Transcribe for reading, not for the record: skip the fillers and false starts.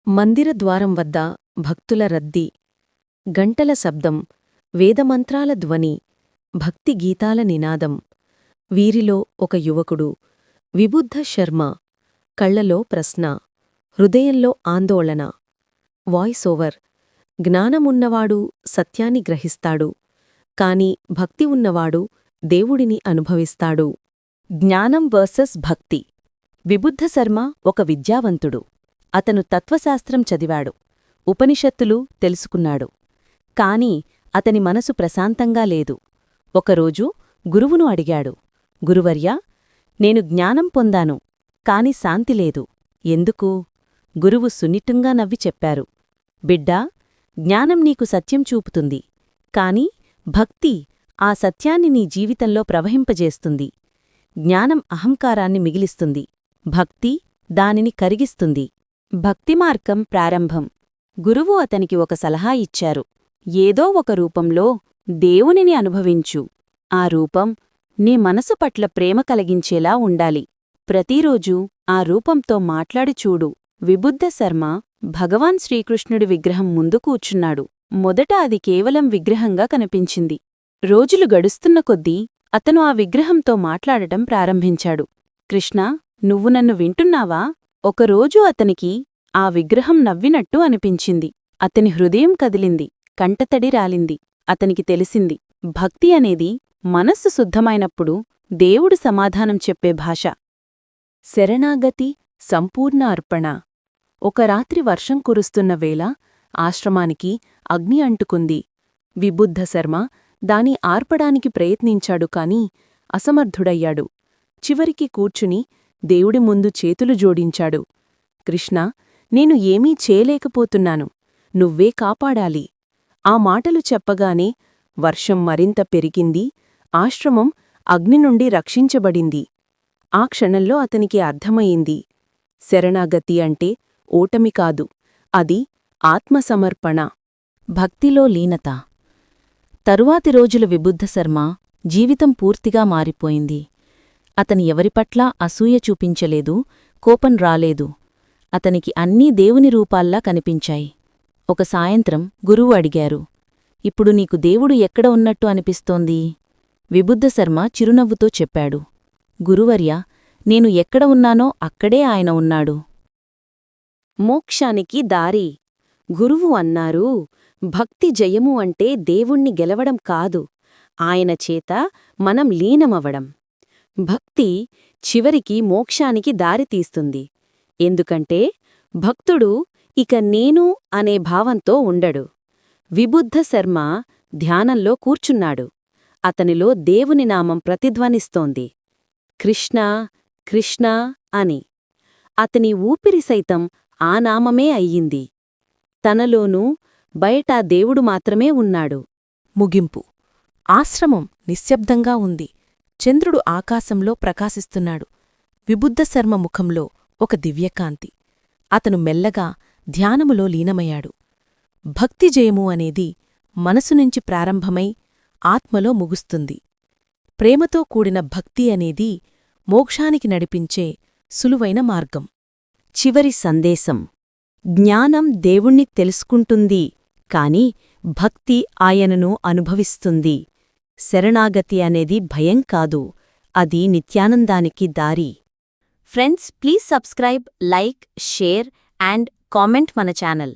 మందిరద్వారం వద్ద భక్తుల రద్దీ, గంటల శబ్దం, వేదమంత్రాల ధ్వని, భక్తి గీతాల నినాదం. వీరిలో ఒక యువకుడు, విబుద్ధ శర్మ. కళ్లలో ప్రశ్న, హృదయంలో ఆందోళన. వాయిస్ ఓవర్: జ్ఞానమున్నవాడు సత్యాన్ని గ్రహిస్తాడు, కాని భక్తి ఉన్నవాడు దేవుడిని అనుభవిస్తాడు. జ్ఞానం వర్సెస్ భక్తి. విబుద్ధ శర్మ ఒక విద్యావంతుడు. అతను తత్వశాస్త్రం చదివాడు, ఉపనిషత్తులు తెలుసుకున్నాడు. కాని అతని మనసు ప్రశాంతంగా లేదు. ఒకరోజు గురువును అడిగాడు, గురువర్యా, నేను జ్ఞానం పొందాను, కాని శాంతి లేదు, ఎందుకు? గురువు సున్నితంగా నవ్వి చెప్పారు, బిడ్డా, జ్ఞానం నీకు సత్యం చూపుతుంది, కాని భక్తి ఆ సత్యాన్ని నీ జీవితంలో ప్రవహింపజేస్తుంది. జ్ఞానం అహంకారాన్ని మిగిలిస్తుంది, భక్తి దానిని కరిగిస్తుంది. భక్తిమార్గం ప్రారంభం. గురువు అతనికి ఒక సలహా ఇచ్చారు. ఏదో ఒక రూపంలో దేవునిని అనుభవించు. ఆ రూపం నీ మనసు పట్ల ప్రేమ కలిగించేలా ఉండాలి. ప్రతిరోజూ ఆ రూపంతో మాట్లాడి చూడు. విబుద్ధ శర్మ భగవాన్ శ్రీకృష్ణుడి విగ్రహం ముందు కూర్చున్నాడు. మొదట అది కేవలం విగ్రహంగా కనిపించింది. రోజులు గడుస్తున్న కొద్దీ అతను ఆ విగ్రహంతో మాట్లాడటం ప్రారంభించాడు. కృష్ణా, నువ్వు నన్ను వింటున్నావా? ఒకరోజు అతనికి ఆ విగ్రహం నవ్వినట్టు అనిపించింది. అతని హృదయం కదిలింది, కంటతడి రాలింది. అతనికి తెలిసింది, భక్తి అనేది మనస్సు శుద్ధమైనప్పుడు దేవుడు సమాధానం చెప్పే భాష. శరణాగతి, సంపూర్ణ అర్పణ. ఒక రాత్రి వర్షం కురుస్తున్న వేళ ఆశ్రమానికి అగ్ని అంటుకుంది. విబుద్ధ శర్మ దాని ఆర్పడానికి ప్రయత్నించాడు, కాని అసమర్థుడయ్యాడు. చివరికి కూర్చుని దేవుడి ముందు చేతులు జోడించాడు. కృష్ణా, నేను ఏమీ చేయలేకపోతున్నాను, నువ్వే కాపాడాలి. ఆ మాటలు చెప్పగానే వర్షం మరింత పెరిగింది, ఆశ్రమం అగ్ని నుండి రక్షించబడింది. ఆ క్షణంలో అతనికి అర్థమయింది, శరణాగతి అంటే ఓటమి కాదు, అది ఆత్మసమర్పణ. భక్తిలో లీనత. తరువాతి రోజుల విబుద్ధ శర్మ జీవితం పూర్తిగా మారిపోయింది. అతని ఎవరిపట్లా అసూయ చూపించలేదు, కోపం రాలేదు. అతనికి అన్నీ దేవుని రూపాల్లా కనిపించాయి. ఒక సాయంత్రం గురువు అడిగారు, ఇప్పుడు నీకు దేవుడు ఎక్కడ ఉన్నట్టు అనిపిస్తోంది? విబుద్ధ శర్మ చిరునవ్వుతో చెప్పాడు, గురువర్యా, నేను ఎక్కడ ఉన్నానో అక్కడే ఆయన ఉన్నాడు. మోక్షానికి దారి. గురువు అన్నారు, భక్తి జయము అంటే దేవుణ్ణి గెలవడం కాదు, ఆయన చేత మనం లీనమవడం. భక్తి చివరికి మోక్షానికి దారితీస్తుంది. ఎందుకంటే భక్తుడు ఇక నేను అనే భావంతో ఉండడు. విబుద్ధ శర్మ ధ్యానంలో కూర్చున్నాడు. అతనిలో దేవుని నామం ప్రతిధ్వనిస్తోంది, కృష్ణా కృష్ణా అని. అతని ఊపిరి సైతం ఆ నామమే అయ్యింది. తనలోనూ బయట దేవుడు మాత్రమే ఉన్నాడు. ముగింపు. ఆశ్రమం నిశ్శబ్దంగా ఉంది. చంద్రుడు ఆకాశంలో ప్రకాశిస్తున్నాడు. విబుద్ధ శర్మ ముఖంలో ఒక దివ్యకాంతి. అతను మెల్లగా ధ్యానములో లీనమయ్యాడు. భక్తి జయము అనేది మనసునుంచి ప్రారంభమై ఆత్మలో ముగుస్తుంది. ప్రేమతో కూడిన భక్తి అనేది మోక్షానికి నడిపించే సులువైన మార్గం. చివరి సందేశం. జ్ఞానం దేవుణ్ణి తెలుసుకుంటుంది, కాని భక్తి ఆయనను అనుభవిస్తుంది. శరణాగతి అనేది భయం కాదు, అది నిత్యానందానికి దారి. Friends, please subscribe, like, share and comment మన ఛానల్.